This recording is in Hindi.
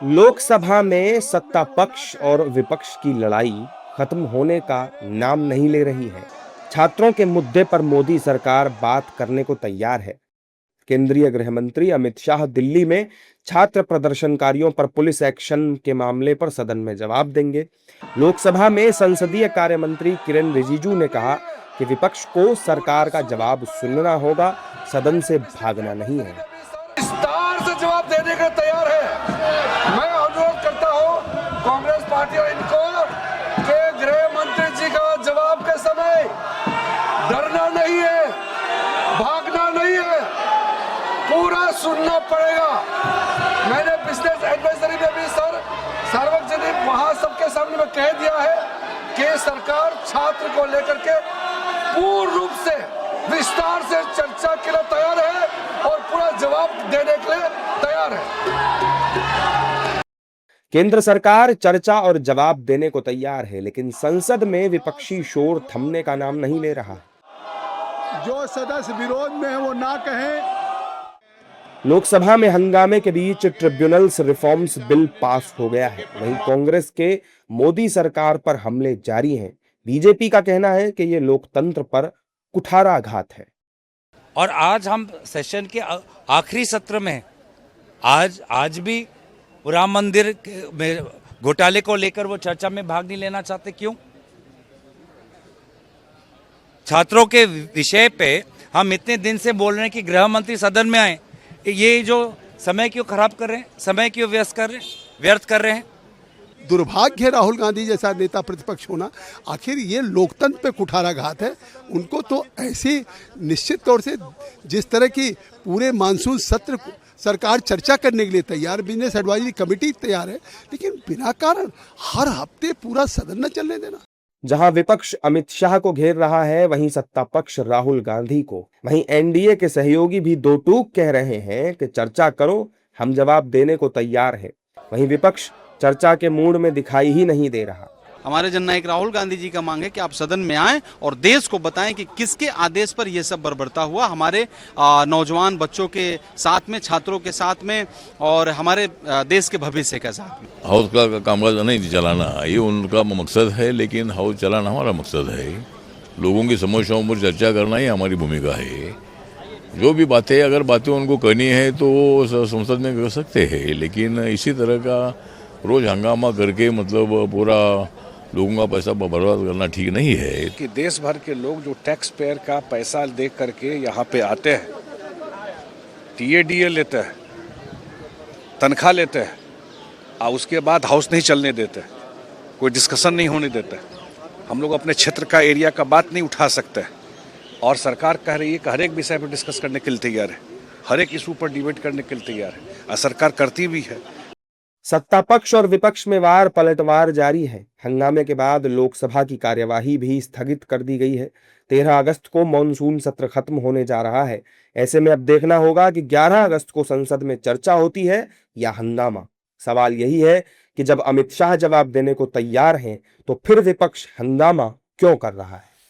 लोकसभा में सत्ता पक्ष और विपक्ष की लड़ाई खत्म होने का नाम नहीं ले रही है। छात्रों के मुद्दे पर मोदी सरकार बात करने को तैयार है। केंद्रीय गृह मंत्री अमित शाह दिल्ली में छात्र प्रदर्शनकारियों पर पुलिस एक्शन के मामले पर सदन में जवाब देंगे। लोकसभा में संसदीय कार्य मंत्री किरेन रिजिजू ने कहा कि विपक्ष को सरकार का जवाब सुनना होगा, सदन से भागना नहीं है। विस्तार से जवाब देने का तैयार है। मैं अनुरोध करता हूं कांग्रेस पार्टी और इनको कि गृह मंत्री जी का जवाब के समय डरना नहीं है, भागना नहीं है, पूरा सुनना पड़ेगा। मैंने बिजनेस एडवाइजरी में भी सार्वजनिक वहां सबके सामने में कह दिया है कि सरकार छात्र को लेकर के पूर्ण रूप से विस्तार से चर्चा के लिए तैयार है और पूरा जवाब देने के लिए तैयार है। केंद्र सरकार चर्चा और जवाब देने को तैयार है, लेकिन संसद में विपक्षी शोर थमने का नाम नहीं ले रहा। जो सदस्य विरोध में है वो ना कहें। लोकसभा में हंगामे के बीच ट्रिब्यूनल्स रिफॉर्म्स बिल पास हो गया है। वहीं कांग्रेस के मोदी सरकार पर हमले जारी हैं। बीजेपी का कहना है कि ये लोकतंत्र पर कुठाराघात है। और आज हम सेशन के आखिरी सत्र में आज भी राम मंदिर में घोटाले को लेकर वो चर्चा में भाग नहीं लेना चाहते। क्यों? छात्रों के विषय पे हम इतने दिन से बोल रहे हैं कि गृह मंत्री सदन में आए। ये जो समय क्यों खराब कर रहे हैं, समय क्यों व्यर्थ कर रहे हैं? दुर्भाग्य राहुल गांधी जैसा नेता प्रतिपक्ष होना। आखिर ये लोकतंत्र पे कुठाराघात है। उनको तो ऐसी निश्चित तौर से जिस तरह की पूरे मानसून सत्र सरकार चर्चा करने के लिए तैयार, बिजनेस एडवाइजरी कमेटी तैयार है, लेकिन बिना कारण हर हफ्ते पूरा सदन न चलने देना। जहां विपक्ष अमित शाह को घेर रहा है, वहीं सत्ता पक्ष राहुल गांधी को। वहीं एनडीए के सहयोगी भी दो टूक कह रहे हैं कि चर्चा करो, हम जवाब देने को तैयार है। वहीं विपक्ष चर्चा के मूड में दिखाई ही नहीं दे रहा। हमारे जननायक राहुल गांधी जी का मांग है कि आप सदन में आएं और देश को बताएं कि किसके आदेश पर यह सब बर्बरता हुआ हमारे नौजवान बच्चों के साथ में, छात्रों के साथ में और हमारे देश के भविष्य के साथ में। हाउस का कामकाज नहीं चलाना ये उनका मकसद है, लेकिन हाउस चलाना हमारा मकसद है। लोगों की समस्याओं पर चर्चा करना ही हमारी भूमिका है। जो भी बातें अगर उनको करनी है तो वो संसद में कर सकते हैं, लेकिन इसी तरह का रोज हंगामा करके मतलब पूरा लोगों का पैसा बर्बाद करना ठीक नहीं है। कि देश भर के लोग जो टैक्स पेयर का पैसा दे करके यहाँ पे आते हैं, टीएडीए लेते हैं, तनख्वाह लेते हैं और उसके बाद हाउस नहीं चलने देते, कोई डिस्कशन नहीं होने देते। हम लोग अपने क्षेत्र का एरिया का बात नहीं उठा सकते और सरकार कह रही है कि हर एक विषय पर डिस्कस करने के लिए तैयार है, हर एक इशू पर डिबेट करने के लिए तैयार है और सरकार करती भी है। सत्ता पक्ष और विपक्ष में वार पलटवार जारी है। हंगामे के बाद लोकसभा की कार्यवाही भी स्थगित कर दी गई है। 13 अगस्त को मॉनसून सत्र खत्म होने जा रहा है। ऐसे में अब देखना होगा कि 11 अगस्त को संसद में चर्चा होती है या हंगामा। सवाल यही है कि जब अमित शाह जवाब देने को तैयार हैं, तो फिर विपक्ष हंगामा क्यों कर रहा है?